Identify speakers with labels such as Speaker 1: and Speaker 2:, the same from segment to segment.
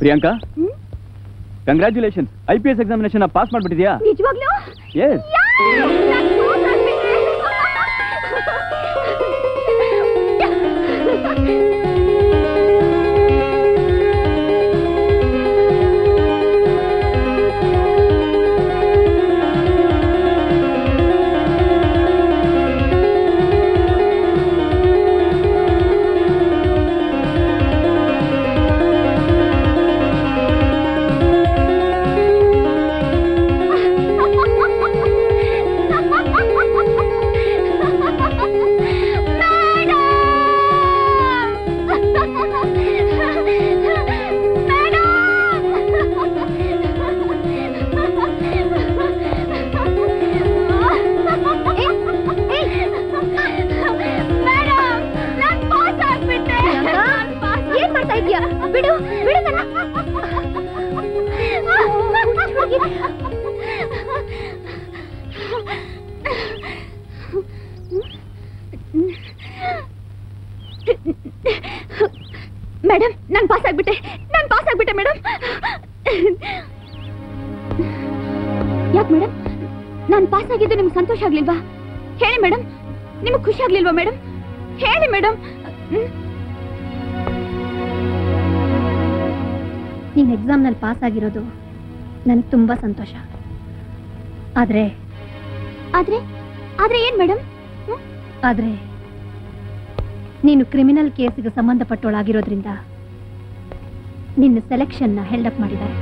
Speaker 1: Priyanka, congratulations. IPS examination pass ಮಾಡ್ಬಿಟ್ಟಿದ್ಯಾ?
Speaker 2: ನಿಜವಾಗ್ಲೂ?
Speaker 1: Yes.
Speaker 2: Madam, ನಾನು ಪಾಸ್ ಆಗ್ಬಿಟ್ಟೆ ಮೇಡಮ್. ಯಾಕೆ ಮೇಡಮ್, ನಾನು ಪಾಸ್ ಆಗಿದ್ದು ನಿಮ್ಗೆ ಸಂತೋಷ ಆಗ್ಲಿಲ್ವಾ? ಹೇಳಿ ಮೇಡಮ್, ನಿಮಗೆ ಖುಷಿ ಆಗ್ಲಿಲ್ವಾ ಮೇಡಮ್? ಹೇಳಿ ಮೇಡಮ್.
Speaker 3: ನೀನು ಎಕ್ಸಾಮ್ನಲ್ಲಿ ಪಾಸ್ ಆಗಿರೋದು ನನಗೆ ತುಂಬಾ ಸಂತೋಷ. ಆದ್ರೆ
Speaker 2: ಏನ್ ಮೇಡಮ್?
Speaker 3: ಆದ್ರೆ ನೀನು ಕ್ರಿಮಿನಲ್ ಕೇಸಿಗೆ ಸಂಬಂಧಪಟ್ಟವಳಾಗಿರೋದ್ರಿಂದ ನಿನ್ನ ಸೆಲೆಕ್ಷನ್ನ ಹೆಲ್ಡಪ್ ಮಾಡಿದ್ದಾರೆ.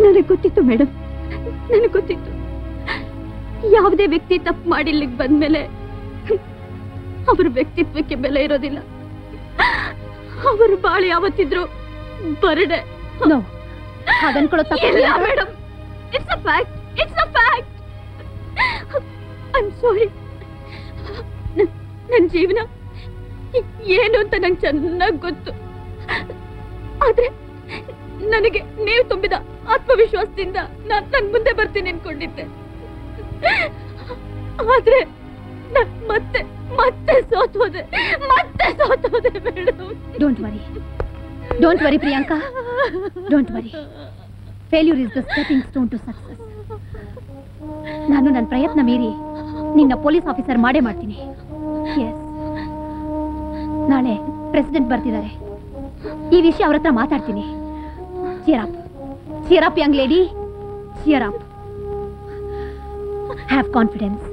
Speaker 2: ನನಗೆ ಗೊತ್ತಿತ್ತು ಮೇಡಮ್, ನನಗೆ ಗೊತ್ತಿತ್ತು. ಯಾವುದೇ ವ್ಯಕ್ತಿ ತಪ್ಪು ಮಾಡಿ ಇಲ್ಲಿಗೆ ಬಂದ್ಮೇಲೆ ಅವರ ವ್ಯಕ್ತಿತ್ವಕ್ಕೆ ಬೆಲೆ ಇರೋದಿಲ್ಲ. ಅವರು ಬಾಳಿ ಯಾವತ್ತಿದ್ರು ಬರಡೆ.
Speaker 3: ಹಾಗನ್ಕೊಳ್ಳೋ
Speaker 2: ತಪ್ಪಿಲ್ಲ madam. It's a fact, it's a fact. I am sorry. ನನ್ನ ಜೀವನ ಏನು ಅಂತ ನಂಗೆ ಚೆನ್ನಾಗಿ ಗೊತ್ತು. ಆದ್ರೆ ನನಗೆ ನೀವು ತುಂಬಿದ ಆತ್ಮವಿಶ್ವಾಸದಿಂದ ನಾನು ಮುಂದೆ ಬರ್ತೀನಿ ಅನ್ಕೊಂಡಿದ್ದೆ. ಆದ್ರೆ ಮತ್ತೆ ಮತ್ತೆ ಸೋತೋದೆ madam.
Speaker 3: Don't worry Priyanka, don't worry. Failure is the stepping stone to success. ನಾನು ನನ್ನ ಪ್ರಯತ್ನ ಮೀರಿ ನಿನ್ನ ಪೊಲೀಸ್ ಆಫೀಸರ್ ಮಾಡೇ ಮಾಡ್ತೀನಿ. ಎಸ್, ನಾಳೆ ಪ್ರೆಸಿಡೆಂಟ್ ಬರ್ತಿದ್ದಾರೆ. ಈ ವಿಷಯ ಅವ್ರ ಹತ್ರ ಮಾತಾಡ್ತೀನಿ. cheer up young lady, cheer up. Have confidence.